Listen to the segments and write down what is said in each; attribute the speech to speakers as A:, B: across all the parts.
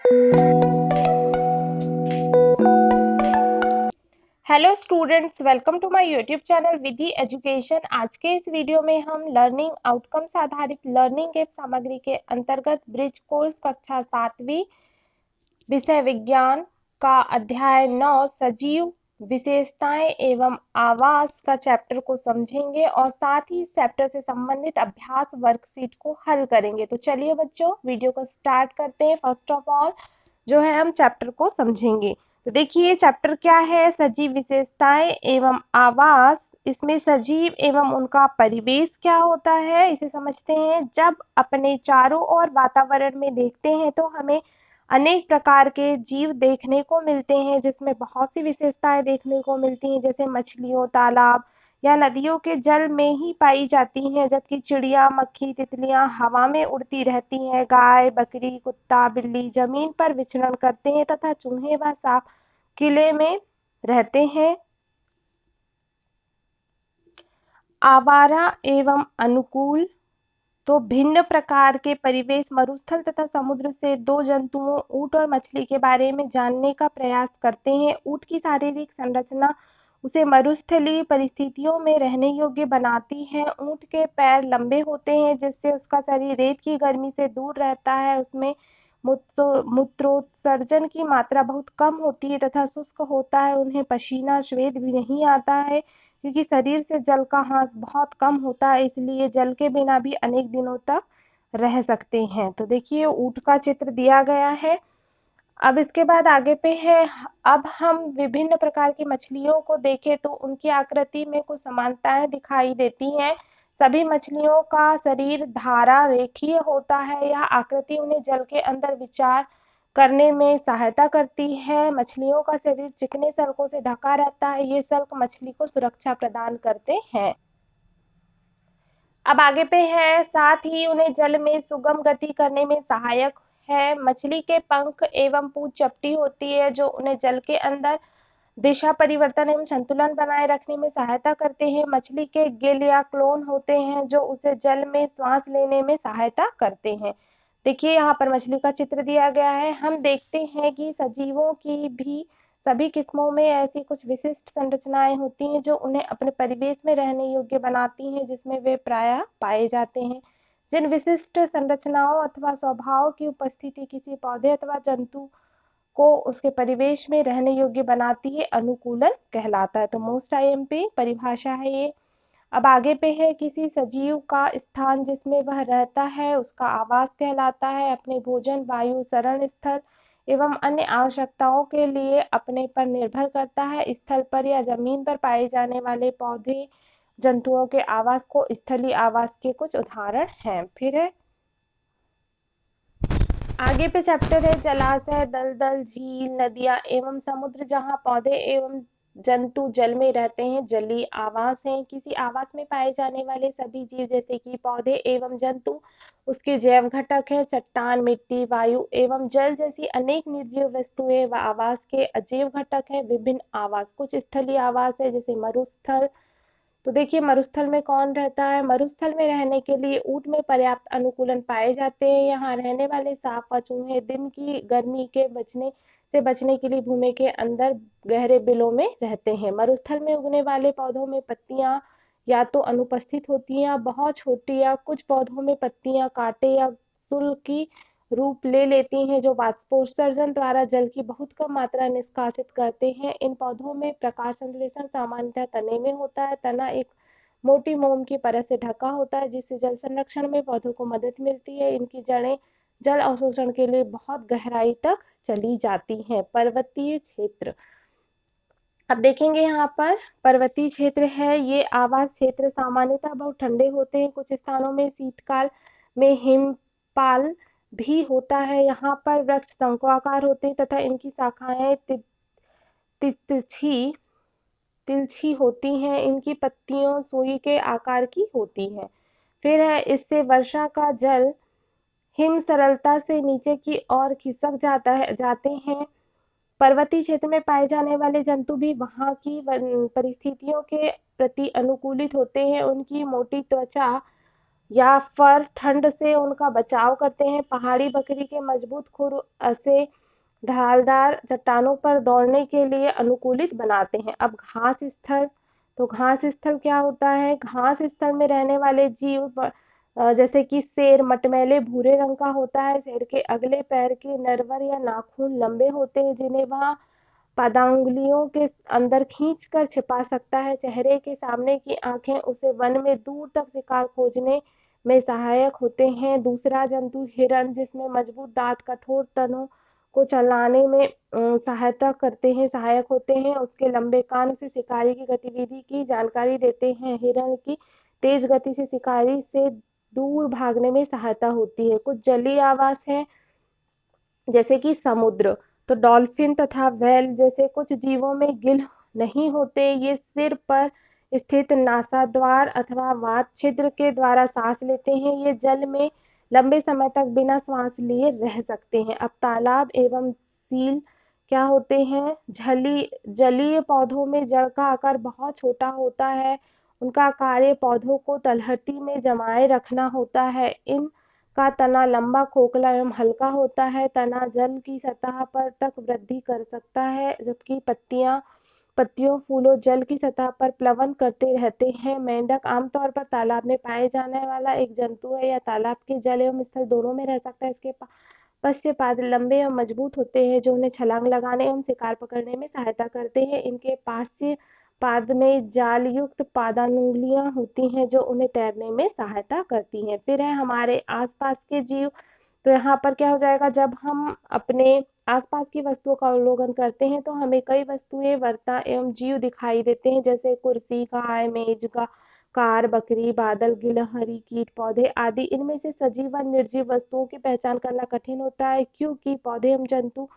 A: Hello students, welcome to my YouTube channel Vidhi education. आज के इस वीडियो में हम लर्निंग आउटकम्स आधारित लर्निंग एवं सामग्री के अंतर्गत ब्रिज कोर्स कक्षा 7वीं विषय विज्ञान का अध्याय 9 सजीव विशेषताएं एवं आवास का चैप्टर को समझेंगे और साथ ही चैप्टर से संबंधित अभ्यास वर्कशीट को हल करेंगे। तो चलिए बच्चों, वीडियो को स्टार्ट करते हैं। फर्स्ट ऑफ ऑल जो है हम चैप्टर को समझेंगे। तो देखिए चैप्टर क्या है, सजीव विशेषताएं एवं आवास। इसमें सजीव एवं उनका परिवेश क्या होता है इसे समझते हैं। जब अपने चारों ओर वातावरण में देखते हैं तो हमें अनेक प्रकार के जीव देखने को मिलते हैं, जिसमें बहुत सी विशेषताएं देखने को मिलती हैं, जैसे मछलियों, तालाब या नदियों के जल में ही पाई जाती हैं, जबकि चिड़िया, मक्खी, तितलियां हवा में उड़ती रहती हैं। गाय, बकरी, कुत्ता, बिल्ली जमीन पर विचरण करते हैं तथा चूहे व सांप किले में रहते हैं। आवारा एवं अनुकूल। तो भिन्न प्रकार के परिवेश मरुस्थल तथा समुद्र से दो जंतुओं ऊंट और मछली के बारे में जानने का प्रयास करते हैं। ऊंट की शारीरिक संरचना उसे मरुस्थलीय परिस्थितियों में रहने योग्य बनाती है। ऊंट के पैर लंबे होते हैं, जिससे उसका शरीर रेत की गर्मी से दूर रहता है। उसमें मूत्रोत्सर्जन की मात्रा बहुत कम होती है तथा शुष्क होता है। उन्हें पसीना, श्वेत भी नहीं आता है, क्योंकि शरीर से जल का ह्रास बहुत कम होता है, इसलिए जल के बिना भी अनेक दिनों तक रह सकते हैं। तो देखिए ऊंट का चित्र दिया गया है। अब इसके बाद आगे पे है, अब हम विभिन्न प्रकार की मछलियों को देखें तो उनकी आकृति में कुछ समानताएं दिखाई देती हैं। सभी मछलियों का शरीर धारा रेखीय होता है। यह आकृति उन्हें जल के अंदर विचार करने में सहायता करती है। मछलियों का शरीर चिकने सल्कों से ढका रहता है। ये सल्क मछली को सुरक्षा प्रदान करते हैं। अब आगे पे है, साथ ही उन्हें जल में सुगम गति करने में सहायक है। मछली के पंख एवं पूंछ चपटी होती है, जो उन्हें जल के अंदर दिशा परिवर्तन एवं संतुलन बनाए रखने में सहायता करते हैं। मछली के गिल या क्लोन होते हैं, जो उसे जल में श्वास लेने में सहायता करते हैं। देखिए यहाँ पर मछली का चित्र दिया गया है। हम देखते हैं कि सजीवों की भी सभी किस्मों में ऐसी कुछ विशिष्ट संरचनाएं होती हैं, जो उन्हें अपने परिवेश में रहने योग्य बनाती हैं, जिसमें वे प्रायः पाए जाते हैं। जिन विशिष्ट संरचनाओं अथवा स्वभाव की उपस्थिति किसी पौधे अथवा जंतु को उसके परिवेश में रहने योग्य बनाती है, अनुकूलन कहलाता है। तो मोस्ट आईएमपी परिभाषा है ये। अब आगे पे है, किसी सजीव का स्थान जिसमें वह रहता है उसका आवास कहलाता है। अपने भोजन, वायु, शरण स्थल एवं अन्य आवश्यकताओं के लिए अपने पर निर्भर करता है। स्थल पर या जमीन पर पाए जाने वाले पौधे, जंतुओं के आवास को स्थलीय आवास के कुछ उदाहरण हैं। फिर है आगे पे चैप्टर है, जलाशय, दलदल, झील, नदियां एवं समुद्र जहां पौधे एवं जंतु जल में रहते हैं, जलीय आवास हैं। किसी आवास में पाए जाने वाले सभी जीव जैसे कि पौधे एवं जंतु उसके जैव घटक है। चट्टान, मिट्टी, वायु एवं जल जैसी अनेक निर्जीव वस्तुएं व आवास के अजैव घटक हैं। विभिन्न आवास, कुछ स्थलीय आवास है जैसे मरुस्थल। तो देखिए मरुस्थल में कौन रहता है। मरुस्थल में रहने के लिए ऊंट में पर्याप्त अनुकूलन पाए जाते हैं। यहाँ रहने वाले सांप व चूहे दिन की गर्मी के बचने के लिए भूमि के अंदर गहरे बिलों में रहते हैं। मरुस्थल में उगने वाले पौधों में पत्तियां या तो अनुपस्थित होती हैं या बहुत छोटी, या कुछ पौधों में पत्तियां कांटे या शूल की रूप ले लेती हैं, जो वाष्पोत्सर्जन द्वारा जल की बहुत कम मात्रा निष्कासित करते हैं। इन पौधों में प्रकाश संश्लेषण सामान्यतः तने में होता है। तना एक मोटी मोम की परत से ढका होता है, जिससे जल संरक्षण में पौधों को मदद मिलती है। इनकी जड़ें जल अवशोषण के लिए बहुत गहराई तक चली जाती हैं। पर्वतीय क्षेत्र, अब देखेंगे यहाँ पर पर्वतीय क्षेत्र है। ये आवास क्षेत्र सामान्यतः बहुत ठंडे होते हैं। कुछ स्थानों में शीतकाल में हिमपाल भी होता है। यहाँ पर वृक्ष शंक्वाकार होते हैं तथा इनकी शाखाएं तिरछी तिरछी होती हैं। इनकी पत्तियों सुई के आकार की होती हैं। फिर है, इससे वर्षा का जल हिम सरलता से नीचे की ओर खिसक जाते हैं। पर्वतीय क्षेत्र में पाए जाने वाले जंतु भी वहां की परिस्थितियों के प्रति अनुकूलित होते हैं। उनकी मोटी त्वचा या फर ठंड से उनका बचाव करते हैं। पहाड़ी बकरी के मजबूत खुर से ढालदार चट्टानों पर दौड़ने के लिए अनुकूलित बनाते हैं। अब घास स्थल, तो घास स्थल क्या होता है? घास स्थल में रहने वाले जीव जैसे कि शेर मटमैले भूरे रंग का होता है। शेर के अगले पैर के नरवर या नाखून लंबे होते हैं जिन्हें वह पादांगुलियों के अंदर खींचकर छिपा सकता है। चेहरे के सामने की आंखें उसे वन में दूर तक शिकार खोजने में सहायक होते हैं। दूसरा जंतु हिरण, जिसमें मजबूत दांत कठोर तनों को चलाने में सहायक होते हैं। उसके लंबे कान उसे शिकारी की गतिविधि की जानकारी देते हैं। हिरण की तेज गति से शिकारी से दूर भागने में सहायता होती है। कुछ जलीय आवास है जैसे कि समुद्र, तो डॉल्फिन तथा व्हेल जैसे कुछ जीवों में गिल नहीं होते। ये सिर पर स्थित नासाद्वार अथवा वात छिद्र के द्वारा सांस लेते हैं। ये जल में लंबे समय तक बिना श्वास लिए रह सकते हैं। अब तालाब एवं सील क्या होते हैं? जलीय पौधों में जड़ का आकार बहुत छोटा होता है। उनका कार्य पौधों को तलहटी में जमाए रखना होता है। इन का तना लंबा, खोखला एवं हल्का होता है। तना जल की सतह पर तक वृद्धि कर सकता है, जबकि पत्तियों फूलों जल की सतह पर प्लवन करते रहते हैं। मेंढक आमतौर पर तालाब में पाए जाने वाला एक जंतु है। यह तालाब के जल एवं स्थल दोनों में रह सकता है। इसके पश्च पाद लंबे एवं मजबूत होते हैं जो उन्हें छलांग लगाने एवं शिकार पकड़ने में सहायता करते हैं। इनके पास्य पाद में जाल युक्त पादांगुलियां होती हैं जो उन्हें तैरने में सहायता करती हैं। फिर है हमारे आसपास के जीव, तो यहाँ पर क्या हो जाएगा? जब हम अपने आसपास की वस्तुओं का अवलोकन करते हैं तो हमें कई वस्तुएं, वर्ता एवं जीव दिखाई देते हैं, जैसे कुर्सी, गाय, मेज, कार, बकरी, बादल, गिलहरी, कीट, पौधे आदि। इनमें से सजीव व निर्जीव वस्तुओं की पहचान करना कठिन होता है क्योंकि पौधे एवं जंतु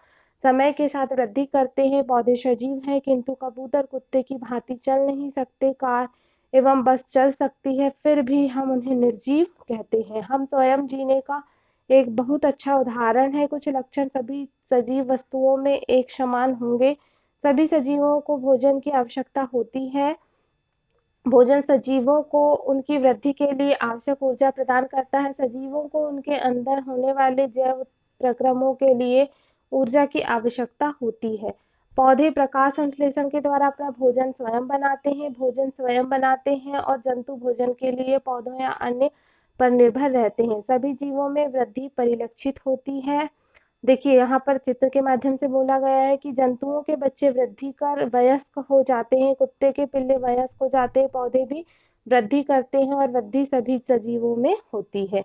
A: समय के साथ वृद्धि करते हैं। पौधे सजीव हैं किंतु कबूतर कुत्ते की भांति चल नहीं सकते। कार एवं बस चल सकती है, फिर भी हम उन्हें निर्जीव कहते हैं। हम स्वयं जीने का एक बहुत अच्छा उदाहरण है। कुछ लक्षण सभी सजीव वस्तुओं में एक समान होंगे। सभी सजीवों को भोजन की आवश्यकता होती है। भोजन सजीवों को उनकी वृद्धि के लिए आवश्यक ऊर्जा प्रदान करता है। सजीवों को उनके अंदर होने वाले जैव प्रक्रमों के लिए ऊर्जा की आवश्यकता होती है। पौधे प्रकाश संश्लेषण के द्वारा अपना भोजन स्वयं बनाते हैं और जंतु भोजन के लिए पौधों या अन्य पर निर्भर रहते हैं। सभी जीवों में वृद्धि परिलक्षित होती है। देखिए यहाँ पर चित्र के माध्यम से बोला गया है कि जंतुओं के बच्चे वृद्धि कर वयस्क हो जाते हैं, कुत्ते के पिल्ले वयस्क हो जाते हैं, पौधे भी वृद्धि करते हैं और वृद्धि सभी सजीवों में होती है।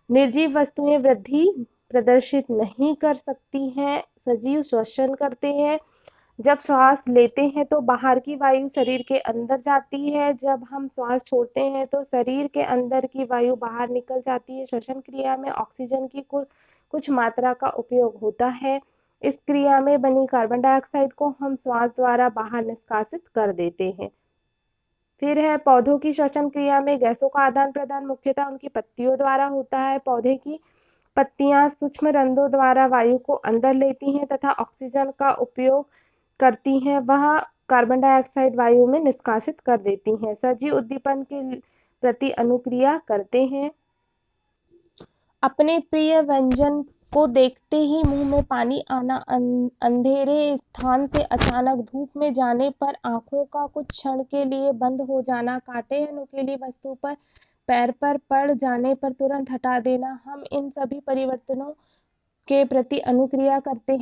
A: निर्जीव वस्तुएं वृद्धि प्रदर्शित नहीं कर सकती हैं। सजीव श्वसन करते हैं। जब श्वास लेते हैं तो बाहर की वायु शरीर के अंदर जाती है। जब हम श्वास छोड़ते हैं तो शरीर के अंदर की वायु बाहर निकल जाती है। श्वसन क्रिया में ऑक्सीजन की कुछ मात्रा का उपयोग होता है। इस क्रिया में बनी कार्बन डाइऑक्साइड को हम श्वास द्वारा बाहर निष्कासित कर देते हैं। फिर है पौधों की श्वसन क्रिया में गैसों का आदान प्रदान मुख्यतः उनकी पत्तियों द्वारा होता है। पौधे की पत्तियां सूक्ष्म रंध्रों द्वारा वायु को अंदर लेती हैं तथा ऑक्सीजन का उपयोग करती हैं, वह कार्बन डाइऑक्साइड वायु में निष्कासित कर देती हैं। सजीव उद्दीपन के प्रति अनुक्रिया करते हैं। अपने प्रिय व्यंजन को देखते ही मुंह में पानी आना, अंधेरे स्थान से अचानक धूप में जाने पर आंखों का कुछ क्षण के लिए बंद हो जाना, कांटे या नुकीली वस्तु पर पैर पर पड़ जाने पर तुरंत हटा देना, हम इन सभी परिवर्तनों के प्रति अनुक्रिया करते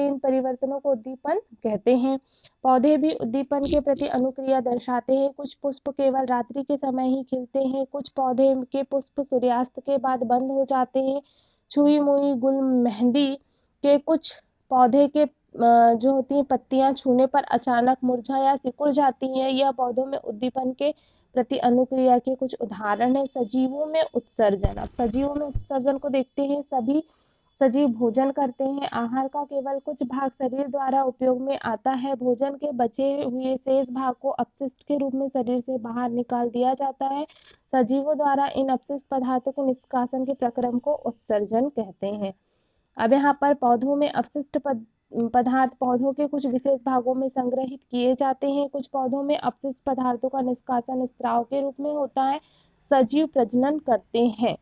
A: इन परिवर्तनों को उद्दीपन कहते हैं। पौधे भी उद्दीपन के प्रति अनुक्रिया दर्शाते हैं। कुछ पुष्प केवल रात्रि के समय ही खिलते हैं। कुछ पौधे के पुष्प सूर्यास्त के बाद बंद हो जाते हैं। छुई मुई गुल मेहंदी के कुछ पौधे के जो होती हैं पत्तियां छूने पर अचानक मुरझा या सिकुड़ जाती हैं। यह पौधों में उद्दीपन के प्रति अनुक्रिया के कुछ उदाहरण है। सजीवों में उत्सर्जन, अब सजीवों में उत्सर्जन को देखते हैं। सभी सजीव भोजन करते हैं। आहार का केवल कुछ भाग शरीर द्वारा उपयोग में आता है। भोजन के बचे हुए शेष भाग को अपशिष्ट के रूप में शरीर से बाहर निकाल दिया जाता है। सजीवों द्वारा इन अपशिष्ट पदार्थों के निष्कासन के प्रक्रम को उत्सर्जन कहते हैं। अब यहाँ पर पौधों में अपशिष्ट पदार्थ पौधों के कुछ विशेष भागों में संग्रहित किए जाते हैं। कुछ पौधों में अपशिष्ट पदार्थों का निष्कासन स्त्राव के रूप में होता है। सजीव प्रजनन करते हैं।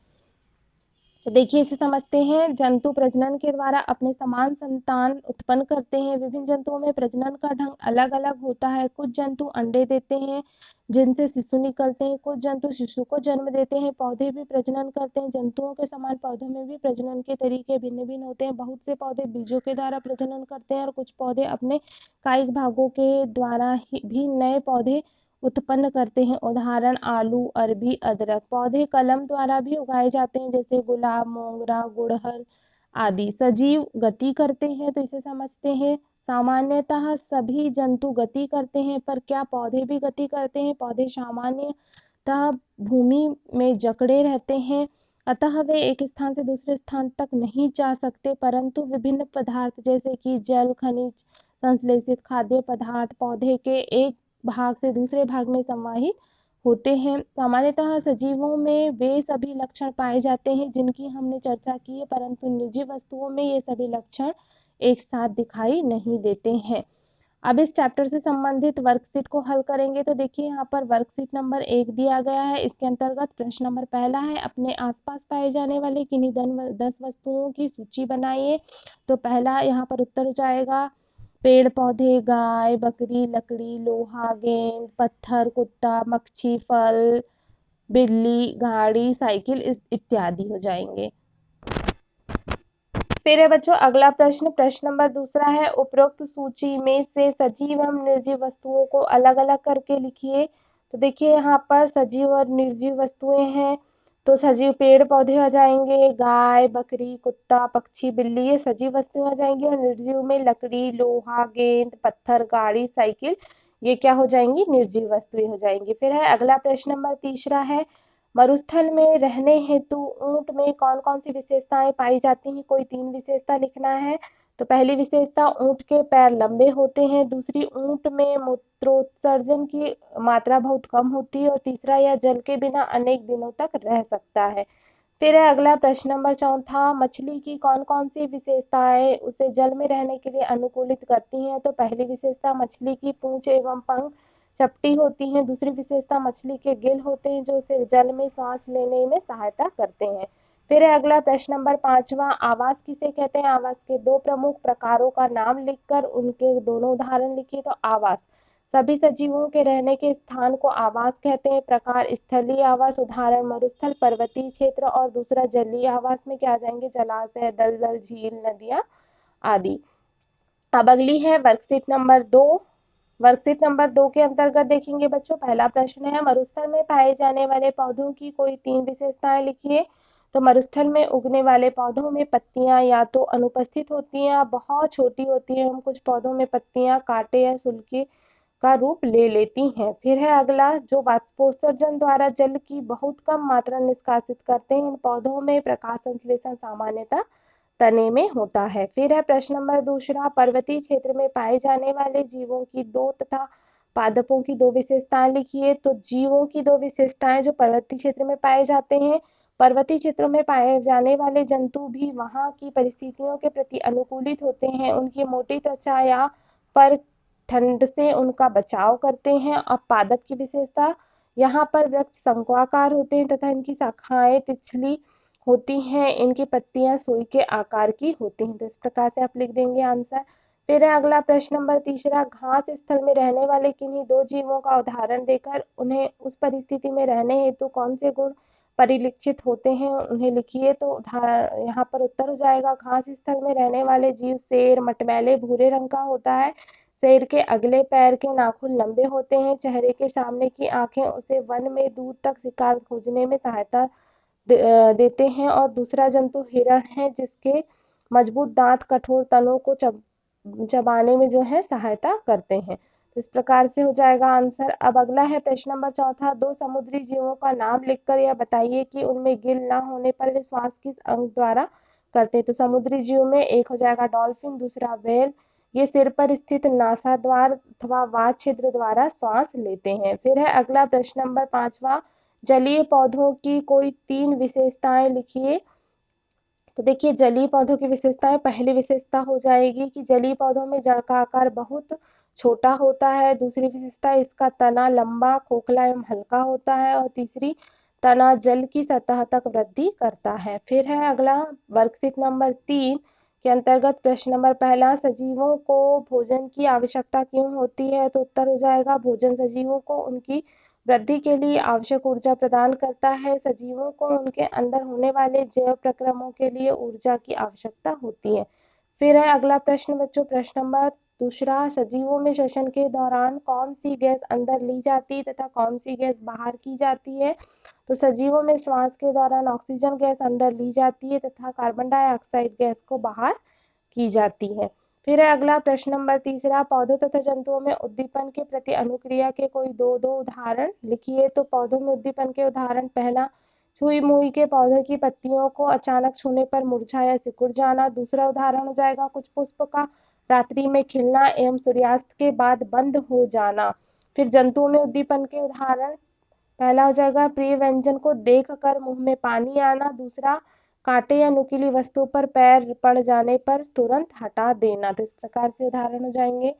A: तो देखिए इसे समझते हैं। जंतु प्रजनन के द्वारा अपने समान संतान उत्पन्न करते हैं। विभिन्न जंतुओं में प्रजनन का ढंग अलग अलग होता है। कुछ जंतु अंडे देते हैं जिनसे शिशु निकलते हैं, कुछ जंतु शिशु को जन्म देते हैं। पौधे भी प्रजनन करते हैं। जंतुओं के समान पौधों में भी प्रजनन के तरीके भिन्न भिन्न होते हैं। बहुत से पौधे बीजों के द्वारा प्रजनन करते हैं और कुछ पौधे अपने कायिक भागों के द्वारा भी नए पौधे उत्पन्न करते हैं। उदाहरण आलू, अरबी, अदरक। पौधे कलम द्वारा भी उगाए जाते हैं जैसे गुलाब, मोगरा, गुड़हल आदि। सजीव गति करते हैं तो इसे समझते हैं। सामान्यतः सभी जंतु गति करते हैं, पर क्या पौधे भी गति करते हैं? पौधे सामान्यतः भूमि में जकड़े रहते हैं, अतः वे एक स्थान से दूसरे स्थान तक नहीं जा सकते, परंतु विभिन्न पदार्थ जैसे कि जल, खनिज, संश्लेषित खाद्य पदार्थ पौधे के एक भाग से दूसरे भाग में संवाहित होते हैं। सामान्यतः सजीवों में वे सभी लक्षण पाए जाते हैं जिनकी हमने चर्चा की है, परंतु निर्जीव वस्तुओं में ये सभी लक्षण एक साथ दिखाई नहीं देते हैं। अब इस चैप्टर से संबंधित वर्कशीट को हल करेंगे। तो देखिए यहाँ पर वर्कशीट नंबर 1 दिया गया है। इसके अंतर्गत प्रश्न नंबर पहला है, अपने आसपास पाए जाने वाले किन्हीं 10 वस्तुओं की सूची बनाइए। तो पहला यहाँ पर उत्तर हो जाएगा पेड़ पौधे, गाय, बकरी, लकड़ी, लोहा, गेंद, पत्थर, कुत्ता, मक्खी, फल, बिल्ली, गाड़ी, साइकिल इत्यादि हो जाएंगे। फिर है बच्चों अगला प्रश्न, प्रश्न नंबर दूसरा है, उपरोक्त सूची में से सजीव एवं निर्जीव वस्तुओं को अलग अलग करके लिखिए। तो देखिए यहाँ पर सजीव और निर्जीव वस्तुएं हैं। तो सजीव पेड़ पौधे आ जाएंगे, गाय, बकरी, कुत्ता, पक्षी, बिल्ली, ये सजीव वस्तुएं आ जाएंगी। और निर्जीव में लकड़ी, लोहा, गेंद, पत्थर, गाड़ी, साइकिल, ये क्या हो जाएंगी? निर्जीव वस्तुएं हो जाएंगी। फिर है अगला प्रश्न नंबर तीसरा है, मरुस्थल में रहने हेतु ऊंट में कौन कौन सी विशेषताएं पाई जाती हैं? कोई 3 विशेषता लिखना है। तो पहली विशेषता, ऊंट के पैर लंबे होते हैं। दूसरी, ऊंट में मूत्रोत्सर्जन की मात्रा बहुत कम होती है। और तीसरा, यह जल के बिना अनेक दिनों तक रह सकता है। फिर है अगला प्रश्न नंबर चौथा, मछली की कौन कौन सी विशेषताएं उसे जल में रहने के लिए अनुकूलित करती हैं? तो पहली विशेषता, मछली की पूंछ एवं पंख चपटी होती हैं। दूसरी विशेषता, मछली के गिल होते हैं जो उसे जल में सांस लेने में सहायता करते हैं। फिर है अगला प्रश्न नंबर पांचवा, आवास किसे कहते हैं? आवास के 2 प्रमुख प्रकारों का नाम लिखकर उनके दोनों उदाहरण लिखिए। तो आवास, सभी सजीवों के रहने के स्थान को आवास कहते हैं। प्रकार, स्थलीय आवास, उदाहरण मरुस्थल, पर्वतीय क्षेत्र। और दूसरा जलीय आवास में क्या आ जाएंगे? जलाशय, दलदल, झील, नदियां आदि। अब अगली है वर्कशीट नंबर 2। वर्कशीट नंबर 2 के अंतर्गत देखेंगे बच्चों, पहला प्रश्न है, मरुस्थल में पाए जाने वाले पौधों की कोई 3 विशेषताएं लिखिए। तो मरुस्थल में उगने वाले पौधों में पत्तियां या तो अनुपस्थित होती हैं या बहुत छोटी होती हैं। कुछ पौधों में पत्तियां कांटे या सुल्की का रूप ले लेती हैं। फिर है अगला, जो वाष्पोत्सर्जन द्वारा जल की बहुत कम मात्रा निष्कासित करते हैं। इन पौधों में प्रकाश संश्लेषण सामान्यतः तने में होता है। फिर है प्रश्न नंबर दूसरा, पर्वतीय क्षेत्र में पाए जाने वाले जीवों की 2 तथा पादपों की 2 विशेषताएं लिखिए। तो जीवों की 2 विशेषताएं जो पर्वतीय क्षेत्र में पाए जाते हैं, पर्वतीय क्षेत्रों में पाए जाने वाले जंतु भी वहां की परिस्थितियों के प्रति अनुकूलित होते हैं। उनकी मोटी त्वचा या पर ठंड से उनका बचाव करते हैं। और पादप की विशेषता, यहाँ पर वृक्ष शंक्वाकार होते हैं तथा इनकी शाखाएं तिछली होती हैं। इनकी पत्तियां सुई के आकार की होती हैं। तो इस प्रकार से आप लिख देंगे आंसर। फिर है अगला प्रश्न नंबर तीसरा, घास स्थल में रहने वाले किन्हीं 2 जीवों का उदाहरण देकर उन्हें उस परिस्थिति में रहने हेतु कौन से गुण परिलक्षित होते हैं उन्हें लिखिए। तो यहाँ पर उत्तर हो जाएगा, घास स्थल में रहने वाले जीव शेर मटमैले भूरे रंग का होता है। शेर के अगले पैर के नाखून लंबे होते हैं। चेहरे के सामने की आंखें उसे वन में दूर तक शिकार खोजने में सहायता देते हैं। और दूसरा जंतु हिरण है, जिसके मजबूत दांत कठोर तनों को चबाने में जो है सहायता करते हैं। तो इस प्रकार से हो जाएगा आंसर। अब अगला है प्रश्न नंबर चौथा, 2 समुद्री जीवों का नाम लिखकर यह बताइए कि उनमें गिल ना होने पर वे श्वास किस अंग द्वारा करते हैं। तो समुद्री जीव में एक हो जाएगा डॉल्फिन, दूसरा व्हेल, ये सिर पर स्थित नासा द्वार अथवा वात छिद्र द्वारा श्वास लेते हैं। फिर है अगला प्रश्न नंबर पांचवा, जलीय पौधों की कोई 3 विशेषताएं लिखिए। तो देखिए जलीय पौधों की विशेषताएं, पहली विशेषता हो जाएगी कि जलीय पौधों में जड़ का आकार बहुत छोटा होता है। दूसरी विशेषता, इसका तना लंबा, खोखला एवं हल्का होता है। और तीसरी, तना जल की सतह तक वृद्धि करता है। फिर है अगला वर्कशीट नंबर 3 के अंतर्गत प्रश्न नंबर पहला, सजीवों को भोजन की आवश्यकता क्यों होती है? तो उत्तर हो जाएगा भोजन सजीवों को उनकी वृद्धि के लिए आवश्यक ऊर्जा प्रदान करता है। सजीवों को उनके अंदर होने वाले जैव प्रक्रमों के लिए ऊर्जा की आवश्यकता होती है। फिर है अगला प्रश्न बच्चों, प्रश्न नंबर दूसरा, सजीवों में श्वसन के दौरान कौन सी गैस अंदर ली जाती तथा कौन सी गैस बाहर की जाती है? तो सजीवों में श्वास के दौरान ऑक्सीजन गैस अंदर ली जाती है तथा कार्बन डाइऑक्साइड गैस को बाहर की जाती है। फिर है अगला प्रश्न नंबर तीसरा, पौधों तथा जंतुओं में उद्दीपन के प्रति अनुक्रिया के कोई दो उदाहरण लिखिए। तो पौधों में उद्दीपन के उदाहरण, पहला छुई मुई के पौधे की पत्तियों को अचानक छूने पर मुरझा या सिकुड़ जाना। दूसरा उदाहरण हो जाएगा कुछ पुष्प का रात्रि में खिलना एवं सूर्यास्त के बाद बंद हो जाना। फिर जंतुओं में उद्दीपन के उदाहरण, पहला हो जाएगा प्रिय व्यंजन को देख कर मुंह में पानी आना। दूसरा, कांटे या नुकीली वस्तु पर पैर पड़ जाने पर तुरंत हटा देना। तो इस प्रकार से उदाहरण हो जाएंगे।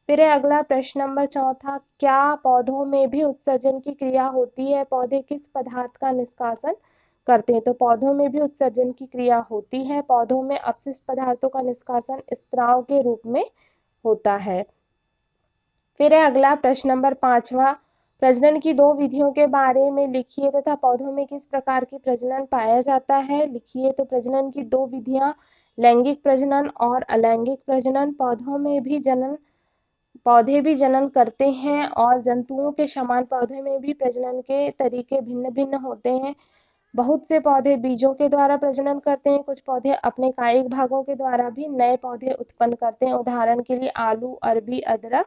A: फिर है अगला प्रश्न नंबर चौथा, क्या पौधों में भी उत्सर्जन की क्रिया होती है? पौधे किस पदार्थ का निष्कासन करते हैं? तो पौधों में भी उत्सर्जन की क्रिया होती है। पौधों में अपशिष्ट पदार्थों का निष्कासन स्त्राव के रूप में होता है। फिर है अगला प्रश्न नंबर पांचवा, प्रजनन की दो विधियों के बारे में लिखिए तथा पौधों में किस प्रकार की प्रजनन पाया जाता है लिखिए। तो प्रजनन की दो विधियां, लैंगिक प्रजनन और अलैंगिक प्रजनन। पौधे भी जनन करते हैं और जंतुओं के समान पौधे में भी प्रजनन के तरीके भिन्न भिन्न होते हैं। बहुत से पौधे बीजों के द्वारा प्रजनन करते हैं, कुछ पौधे अपने कायिक भागों के द्वारा भी नए पौधे उत्पन्न करते हैं। उदाहरण के लिए आलू, अरबी, अदरक।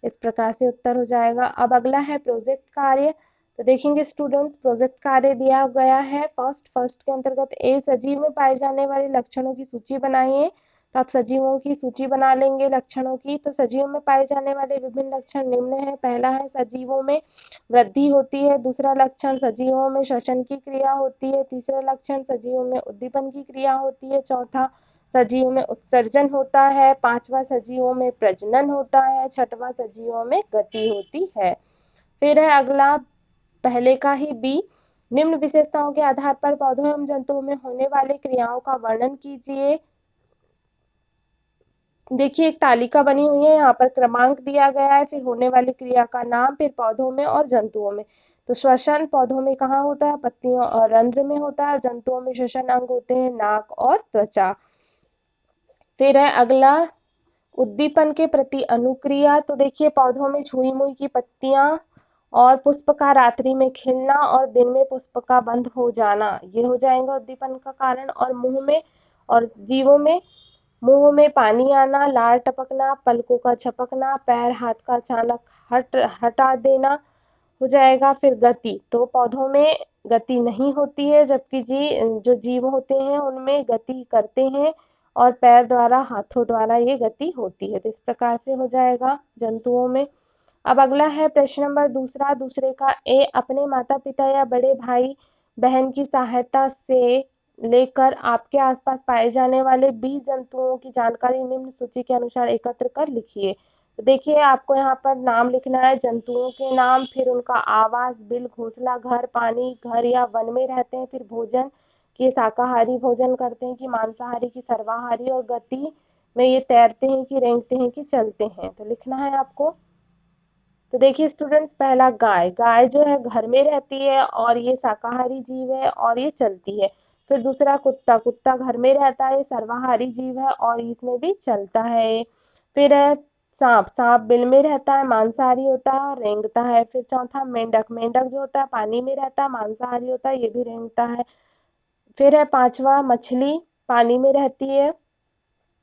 A: इस प्रकार से उत्तर हो जाएगा। अब अगला है प्रोजेक्ट कार्य। तो देखेंगे स्टूडेंट्स, प्रोजेक्ट कार्य दिया गया है। फर्स्ट के अंतर्गत ए, सजीव में पाए जाने वाले लक्षणों की सूची बनाइए। तो आप सजीवों की सूची बना लेंगे लक्षणों की। तो सजीवों में पाए जाने वाले विभिन्न लक्षण निम्न है। पहला है सजीवों में वृद्धि होती है। दूसरा लक्षण, सजीवों में श्वसन की क्रिया होती है। तीसरा लक्षण, सजीवों में उद्दीपन की क्रिया होती है। चौथा, सजीवों में उत्सर्जन होता है। पांचवा, सजीवों में प्रजनन होता है। छठवां, सजीवों में गति होती है। फिर है अगला पहले का ही बी, निम्न विशेषताओं के आधार पर पौधों एवं जंतुओं में होने वाली क्रियाओं का वर्णन कीजिए। देखिए एक तालिका बनी हुई है, यहाँ पर क्रमांक दिया गया है, फिर होने वाली क्रिया का नाम, फिर पौधों में और जंतुओं में। तो श्वसन पौधों में कहाँ होता है? पत्तियों और रंध्र में होता है। जंतुओं में श्वसन अंग होते हैं नाक और त्वचा। फिर है अगला उद्दीपन के प्रति अनुक्रिया। तो देखिए पौधों में छुई मुई की पत्तियां और पुष्प का रात्रि में खिलना और दिन में पुष्प का बंद हो जाना, ये हो जाएगा उद्दीपन का कारण। और मुंह में और जीवों में मुंह में पानी आना, लार टपकना, पलकों का झपकना, पैर हाथ का अचानक हटा देना हो जाएगा। फिर गति, तो पौधों में गति नहीं होती है, जबकि जो जीव होते हैं उनमें गति करते हैं और पैर द्वारा हाथों द्वारा ये गति होती है। तो इस प्रकार से हो जाएगा जंतुओं में। अब अगला है प्रश्न नंबर दूसरे का ए, अपने माता पिता या बड़े भाई बहन की सहायता से लेकर आपके आसपास पाए जाने वाले 20 जंतुओं की जानकारी निम्न सूची के अनुसार एकत्र कर लिखिए। तो देखिए आपको यहाँ पर नाम लिखना है, जंतुओं के नाम, फिर उनका आवास, बिल, घोंसला, घर, पानी, घर या वन में रहते हैं, फिर भोजन कि शाकाहारी भोजन करते हैं कि मांसाहारी कि सर्वाहारी, और गति में ये तैरते हैं कि रेंगते हैं कि चलते हैं। तो लिखना है आपको। तो देखिए स्टूडेंट्स, पहला गाय जो है घर में रहती है और ये शाकाहारी जीव है और ये चलती है। फिर दूसरा कुत्ता घर में रहता है, सर्वाहारी जीव है और इसमें भी चलता है। फिर है सांप बिल में रहता है, मांसाहारी होता है और रेंगता है। फिर चौथा मेंढक जो होता है पानी में रहता है, मांसाहारी होता है, ये भी रेंगता है। फिर है पांचवा मछली, पानी में रहती है,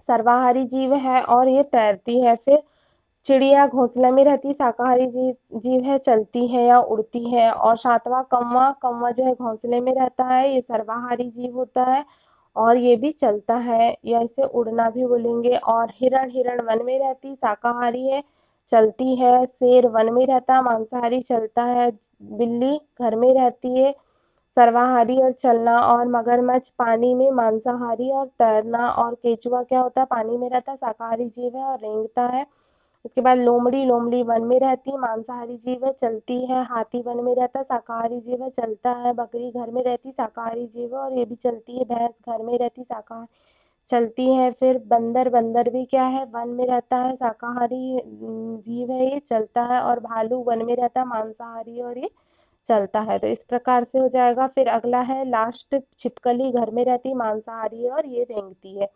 A: सर्वाहारी जीव है और ये तैरती है। फिर चिड़िया घोंसले में रहती, शाकाहारी जीव है, चलती है या उड़ती है। और सातवां कौवा जो है घोंसले में रहता है, ये सर्वाहारी जीव होता है और ये भी चलता है या इसे उड़ना भी बोलेंगे। और हिरण वन में रहती, शाकाहारी है, चलती है। शेर वन में रहता, मांसाहारी, चलता है। बिल्ली घर में रहती है, सर्वाहारी और चलना। और मगरमच्छ पानी में, मांसाहारी और तैरना। और केचुआ क्या होता है? पानी में रहता है, शाकाहारी जीव है और रेंगता है। उसके बाद लोमड़ी, लोमड़ी वन में रहती है, मांसाहारी जीव है, चलती है। हाथी वन में रहता है, शाकाहारी जीव है, चलता है। बकरी घर में रहती, शाकाहारी जीव है और ये भी चलती है। भैंस घर में रहती, शाकाहारी, चलती है। फिर बंदर, बंदर भी क्या है, वन में रहता है, शाकाहारी जीव है, ये चलता है। और भालू वन में रहता है, मांसाहारी, और ये चलता है। तो इस प्रकार से हो जाएगा। फिर अगला है लास्ट, छिपकली घर में रहती, मांसाहारी है और ये रेंगती है।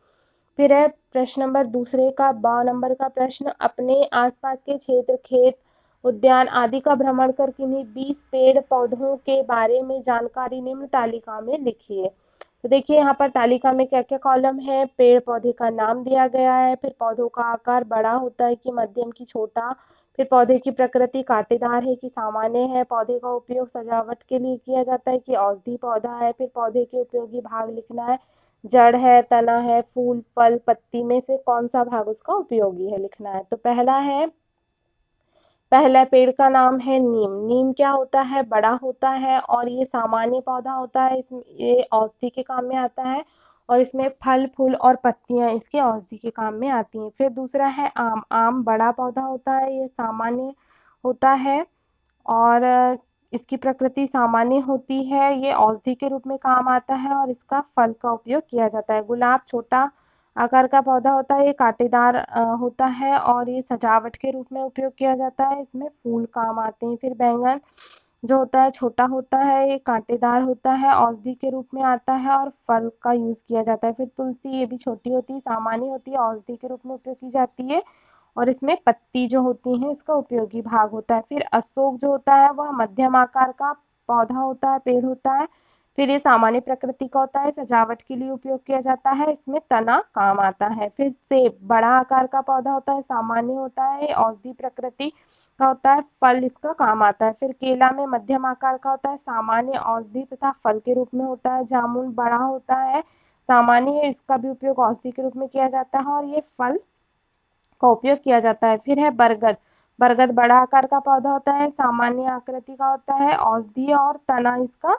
A: फिर है प्रश्न नंबर दूसरे का 12 नंबर का प्रश्न, अपने आसपास के क्षेत्र, खेत, उद्यान आदि का भ्रमण कर किन्हीं 20 पेड़ पौधों के बारे में जानकारी निम्न तालिका में लिखिए। तो देखिए यहाँ पर तालिका में क्या क्या कॉलम है, पेड़ पौधे का नाम दिया गया है, फिर पौधों का आकार बड़ा होता है कि मध्यम की छोटा, फिर पौधे की प्रकृति कांटेदार है कि सामान्य है, पौधे का उपयोग सजावट के लिए किया जाता है कि औषधि पौधा है, फिर पौधे के उपयोगी भाग लिखना है, जड़ है, तना है, फूल, फल, पत्ती में से कौन सा भाग उसका उपयोगी है लिखना है। तो पहला पेड़ का नाम है नीम। नीम क्या होता है, बड़ा होता है और ये सामान्य पौधा होता है, इसमें ये औषधि के काम में आता है और इसमें फल, फूल और पत्तियां इसके औषधि के काम में आती हैं। फिर दूसरा है आम। आम बड़ा पौधा होता है, ये सामान्य होता है और इसकी प्रकृति सामान्य होती है, ये औषधि के रूप में काम आता है और इसका फल का उपयोग किया जाता है। गुलाब छोटा आकार का पौधा होता है, ये कांटेदार होता है और ये सजावट के रूप में उपयोग किया जाता है, इसमें फूल काम आते हैं। फिर बैंगन जो होता है छोटा होता है, ये कांटेदार होता है, औषधि के रूप में आता है और फल का यूज किया जाता है। फिर तुलसी, ये भी छोटी होती है, सामान्य होती है, औषधि के रूप में उपयोग की जाती है और इसमें पत्ती जो होती है इसका उपयोगी भाग होता है। फिर अशोक जो होता है वह मध्यम आकार का पौधा होता है, पेड़ होता है, फिर ये सामान्य प्रकृति का होता है, सजावट के लिए उपयोग किया जाता है, इसमें तना काम आता है। फिर सेब बड़ा आकार का पौधा होता है, सामान्य होता है, औषधि प्रकृति का होता है, फल इसका काम आता है। फिर केला में मध्यम आकार का होता है, सामान्य, औषधि तथा फल के रूप में होता है। जामुन बड़ा होता है, सामान्य है, इसका भी उपयोग औषधि के रूप में किया जाता है और ये फल का उपयोग किया जाता है। फिर है बरगद। बरगद बड़ा आकार का पौधा होता है, सामान्य आकृति का होता है, औषधि और तना इसका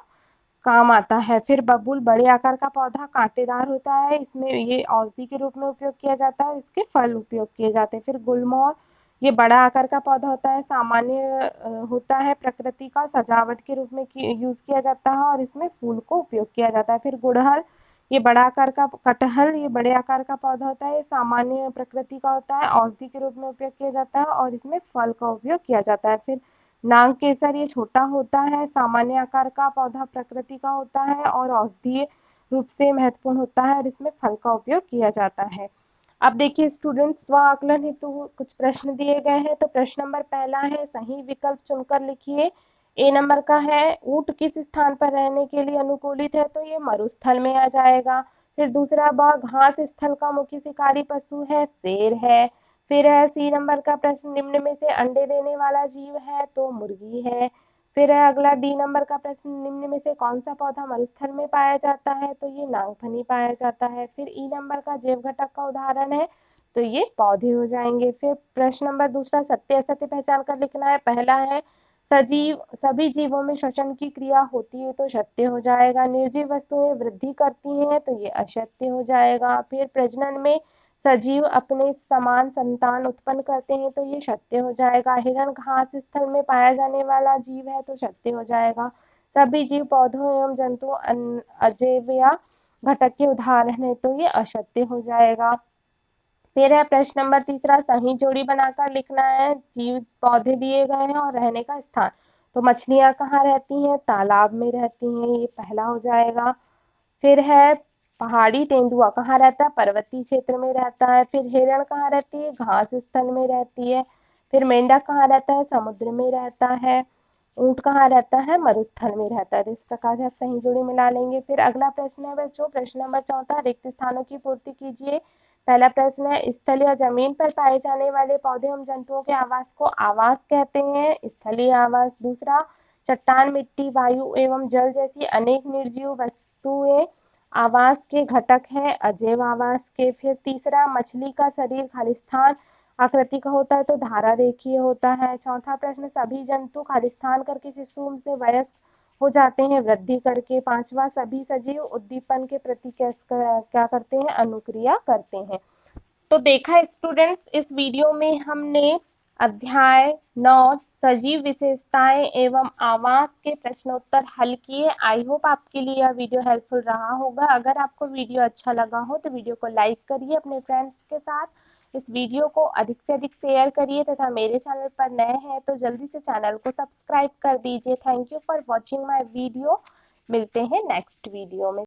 A: काम आता है। फिर बबूल बड़े आकार का पौधा, कांटेदार होता है, इसमें ये औषधि के रूप में उपयोग किया जाता है, इसके फल उपयोग किए जाते हैं। फिर गुलमोहर, ये बड़ा आकार का पौधा होता है, सामान्य होता है, प्रकृति का सजावट के रूप में यूज किया जाता है और इसमें फूल को उपयोग किया जाता है। फिर गुड़हल, ये बड़ा आकार का कटहल, ये बड़े आकार का पौधा होता है, ये सामान्य प्रकृति का होता है, औषधि के रूप में उपयोग किया जाता है और इसमें फल का उपयोग किया जाता है। फिर नाग केसर, ये छोटा होता है, सामान्य आकार का पौधा प्रकृति का होता है और औषधीय रूप से महत्वपूर्ण होता है और इसमें फल का उपयोग किया जाता है। अब देखिए स्टूडेंट्स, स्व आकलन हेतु कुछ प्रश्न दिए गए हैं। तो प्रश्न नंबर पहला है, सही विकल्प चुनकर लिखिए। ए नंबर का है, ऊंट किस स्थान पर रहने के लिए अनुकूलित है, तो ये मरुस्थल में आ जाएगा। फिर दूसरा, वह घास स्थल का मुख्य शिकारी पशु है, शेर है। फिर है सी नंबर का प्रश्न, निम्न में से अंडे देने वाला जीव है, तो मुर्गी है। फिर है अगला डी नंबर का प्रश्न, निम्न में से कौन सा पौधा मरुस्थल में पाया जाता है, तो ये नागफनी पाया जाता है। फिर ई नंबर का जैव घटक का उदाहरण है, तो ये पौधे हो जाएंगे। फिर प्रश्न नंबर दूसरा, सत्य असत्य पहचान कर लिखना है। पहला है, सजीव सभी जीवों में श्वसन की क्रिया होती है, तो सत्य हो जाएगा। निर्जीव वस्तुएं वृद्धि करती हैं, तो ये असत्य हो जाएगा। फिर प्रजनन में सजीव अपने समान संतान उत्पन्न करते हैं, तो ये सत्य हो जाएगा। हिरण घास स्थल में पाया जाने वाला जीव है, तो सत्य हो जाएगा। सभी जीव पौधों एवं जंतु अजैव या घटक के उदाहरण है, तो ये असत्य हो जाएगा। फिर है प्रश्न नंबर तीसरा, सही जोड़ी बनाकर लिखना है। जीव पौधे दिए गए हैं और रहने का स्थान, तो मछलियां कहाँ रहती हैं, तालाब में रहती हैं, ये पहला हो जाएगा। फिर है पहाड़ी तेंदुआ कहाँ रहता है, पर्वतीय क्षेत्र में रहता है। फिर हिरण कहाँ रहती है, घास स्थल में रहती है। फिर मेंढक कहाँ रहता है, समुद्र में रहता है। ऊंट कहाँ रहता है, मरुस्थल में रहता है। तो इस प्रकार से आप सही जोड़ी मिला लेंगे। फिर अगला प्रश्न है बच्चों, प्रश्न नंबर चौथा, रिक्त स्थानों की पूर्ति कीजिए। पहला प्रश्न है, स्थल या जमीन पर पाए जाने वाले पौधे एवं जंतुओं के आवास को आवास कहते हैं, स्थलीय आवास। दूसरा, चट्टान, मिट्टी, वायु एवं जल जैसी अनेक निर्जीव वस्तुएं आवास के घटक हैं, अजैव आवास के। फिर तीसरा, मछली का शरीर खालिस्तान आकृति का होता है, तो धारा रेखीय होता है। चौथा प्रश्न, सभी जंतु खालिस्तान करके शिशु से वयस्क हो जाते हैं वृद्धि करके। पांचवा, सभी सजीव उद्दीपन के प्रति क्या करते हैं, अनुक्रिया करते हैं। तो देखा स्टूडेंट्स, इस वीडियो में हमने अध्याय 9 सजीव विशेषताएं एवं आवास के प्रश्नोत्तर हल किए। आई होप आपके लिए यह वीडियो हेल्पफुल रहा होगा। अगर आपको वीडियो अच्छा लगा हो तो वीडियो को लाइक करिए अपने फ्रेंड्स के साथ, इस वीडियो को अधिक से अधिक शेयर करिए तथा मेरे चैनल पर नए हैं तो जल्दी से चैनल को सब्सक्राइब कर दीजिए। Thank you for watching my video. मिलते हैं नेक्स्ट वीडियो में।